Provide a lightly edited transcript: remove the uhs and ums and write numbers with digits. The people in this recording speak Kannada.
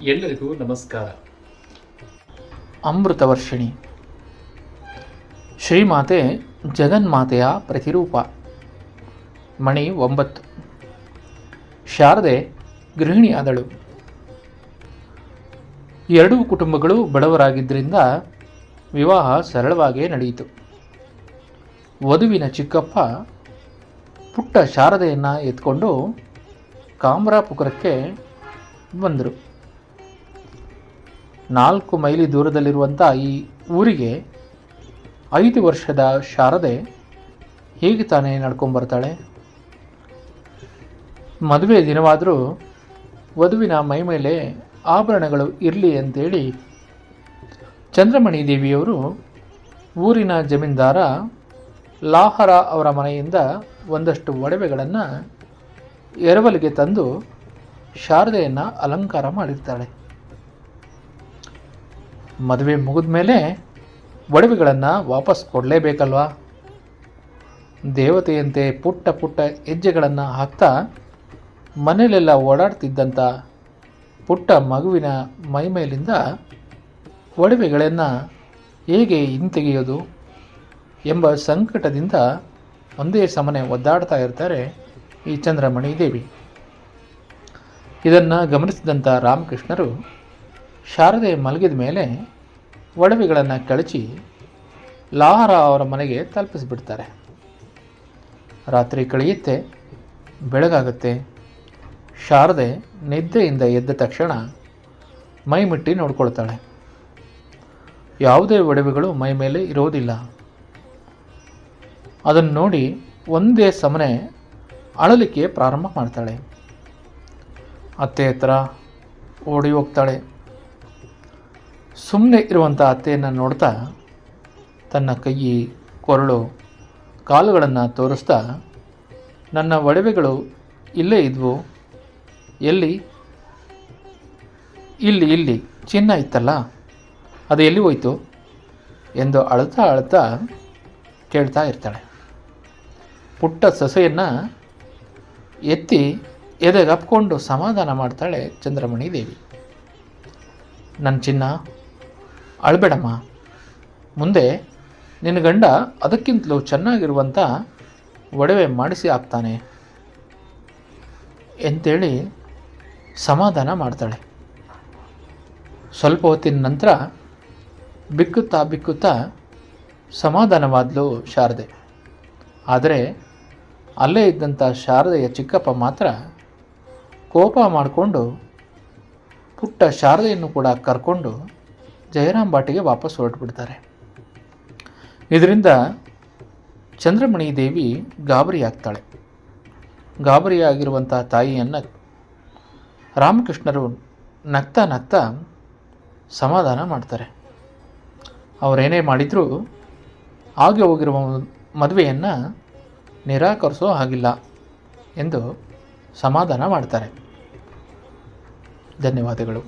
ಎಲ್ಲರಿಗೂ ನಮಸ್ಕಾರ. ಅಮೃತವರ್ಷಿಣಿ ಶ್ರೀಮಾತೆ ಜಗನ್ಮಾತೆಯ ಪ್ರತಿರೂಪ. ಮಣಿ 9. ಶಾರದೆ ಗೃಹಿಣಿಯಾದಳು. ಎರಡೂ ಕುಟುಂಬಗಳು ಬಡವರಾಗಿದ್ದರಿಂದ ವಿವಾಹ ಸರಳವಾಗಿಯೇ ನಡೆಯಿತು. ವಧುವಿನ ಚಿಕ್ಕಪ್ಪ ಪುಟ್ಟ ಶಾರದೆಯನ್ನು ಎತ್ಕೊಂಡು ಕಾಮ್ರಾಪುರಕ್ಕೆ ಬಂದರು. 4 ಮೈಲಿ ದೂರದಲ್ಲಿರುವಂಥ ಈ ಊರಿಗೆ 5 ವರ್ಷದ ಶಾರದೆ ಹೇಗೆ ತಾನೇ ನಡ್ಕೊಂಬರ್ತಾಳೆ? ಮದುವೆ ದಿನವಾದರೂ ವಧುವಿನ ಮೈ ಮೇಲೆ ಆಭರಣಗಳು ಇರಲಿ ಅಂತೇಳಿ ಚಂದ್ರಮಣಿ ದೇವಿಯವರು ಊರಿನ ಜಮೀನ್ದಾರ ಲಾಹರ ಅವರ ಮನೆಯಿಂದ ಒಂದಷ್ಟು ಒಡವೆಗಳನ್ನು ಎರವಲಿಗೆ ತಂದು ಶಾರದೆಯನ್ನು ಅಲಂಕಾರ ಮಾಡಿರ್ತಾಳೆ. ಮದುವೆ ಮುಗಿದ ಮೇಲೆ ಒಡವೆಗಳನ್ನು ವಾಪಸ್ ಕೊಡಲೇಬೇಕಲ್ವಾ? ದೇವತೆಯಂತೆ ಪುಟ್ಟ ಪುಟ್ಟ ಹೆಜ್ಜೆಗಳನ್ನು ಹಾಕ್ತಾ ಮನೆಯಲ್ಲೆಲ್ಲ ಓಡಾಡ್ತಿದ್ದಂಥ ಪುಟ್ಟ ಮಗುವಿನ ಮೈಮೇಲಿಂದ ಒಡವೆಗಳನ್ನು ಹೇಗೆ ಹಿಂತೆಗೆಯೋದು ಎಂಬ ಸಂಕಟದಿಂದ ಒಂದೇ ಸಮನೆ ಒದ್ದಾಡ್ತಾ ಇರ್ತಾರೆ ಈ ಚಂದ್ರಮಣಿ ದೇವಿ. ಇದನ್ನು ಗಮನಿಸಿದಂಥ ರಾಮಕೃಷ್ಣರು ಶಾರದೆ ಮಲಗಿದ ಮೇಲೆ ಒಡವೆಗಳನ್ನು ಕಳಚಿ ಲಾಹರ ಅವರ ಮನೆಗೆ ತಲುಪಿಸಿಬಿಡ್ತಾರೆ. ರಾತ್ರಿ ಕಳೆಯುತ್ತೆ, ಬೆಳಗಾಗುತ್ತೆ. ಶಾರದೆ ನಿದ್ದೆಯಿಂದ ಎದ್ದ ತಕ್ಷಣ ಮೈ ಮುಟ್ಟಿ ನೋಡ್ಕೊಳ್ತಾಳೆ. ಯಾವುದೇ ಒಡವೆಗಳು ಮೈ ಮೇಲೆ ಇರೋದಿಲ್ಲ. ಅದನ್ನು ನೋಡಿ ಒಂದೇ ಸಮನೆ ಅಳಲಿಕ್ಕೆ ಪ್ರಾರಂಭ ಮಾಡ್ತಾಳೆ. ಅತ್ತೆ ಹತ್ರ ಓಡಿ ಹೋಗ್ತಾಳೆ. ಸುಮ್ಮನೆ ಇರುವಂಥ ಅತ್ತೆಯನ್ನು ನೋಡ್ತಾ ತನ್ನ ಕೈ, ಕೊರಳು, ಕಾಲುಗಳನ್ನು ತೋರಿಸ್ತಾ, ನನ್ನ ಒಡವೆಗಳು ಇಲ್ಲೇ ಇದ್ವು, ಎಲ್ಲಿ? ಇಲ್ಲಿ ಚಿನ್ನ ಇತ್ತಲ್ಲ, ಅದು ಎಲ್ಲಿ ಹೋಯ್ತು ಎಂದು ಅಳ್ತಾ ಕೇಳ್ತಾ ಇರ್ತಾಳೆ. ಪುಟ್ಟ ಸೊಸೆಯನ್ನು ಎತ್ತಿ ಎದೆಗೆ ಅಪ್ಕೊಂಡು ಸಮಾಧಾನ ಮಾಡ್ತಾಳೆ ಚಂದ್ರಮಣಿ ದೇವಿ. ನನ್ನ ಚಿನ್ನ, ಅಳಬೇಡಮ್ಮ, ಮುಂದೆ ನಿನ್ನ ಗಂಡ ಅದಕ್ಕಿಂತಲೂ ಚೆನ್ನಾಗಿರುವಂಥ ಒಡವೆ ಮಾಡಿಸಿ ಹಾಕ್ತಾನೆ ಎಂತೇಳಿ ಸಮಾಧಾನ ಮಾಡ್ತಾಳೆ. ಸ್ವಲ್ಪ ಹೊತ್ತಿನ ನಂತರ ಬಿಕ್ಕುತ್ತಾ ಸಮಾಧಾನವಾದಳು ಶಾರದೆ. ಆದರೆ ಅಲ್ಲೇ ಇದ್ದಂಥ ಶಾರದೆಯ ಚಿಕ್ಕಪ್ಪ ಮಾತ್ರ ಕೋಪ ಮಾಡಿಕೊಂಡು ಪುಟ್ಟ ಶಾರದೆಯನ್ನು ಕೂಡ ಕರ್ಕೊಂಡು ಜಯರಾಮ್ ಬಾಟಿಗೆ ವಾಪಸ್ ಹೊರಟುಬಿಡ್ತಾರೆ. ಇದರಿಂದ ಚಂದ್ರಮಣಿ ದೇವಿ ಗಾಬರಿಯಾಗ್ತಾಳೆ. ಗಾಬರಿಯಾಗಿರುವಂಥ ತಾಯಿಯನ್ನು ರಾಮಕೃಷ್ಣರು ನಗ್ತಾ ಸಮಾಧಾನ ಮಾಡ್ತಾರೆ. ಅವರೇನೇ ಮಾಡಿದರೂ ಆಗಿ ಹೋಗಿರುವ ಮದುವೆಯನ್ನು ನಿರಾಕರಿಸೋ ಹಾಗಿಲ್ಲ ಎಂದು ಸಮಾಧಾನ ಮಾಡ್ತಾರೆ. ಧನ್ಯವಾದಗಳು.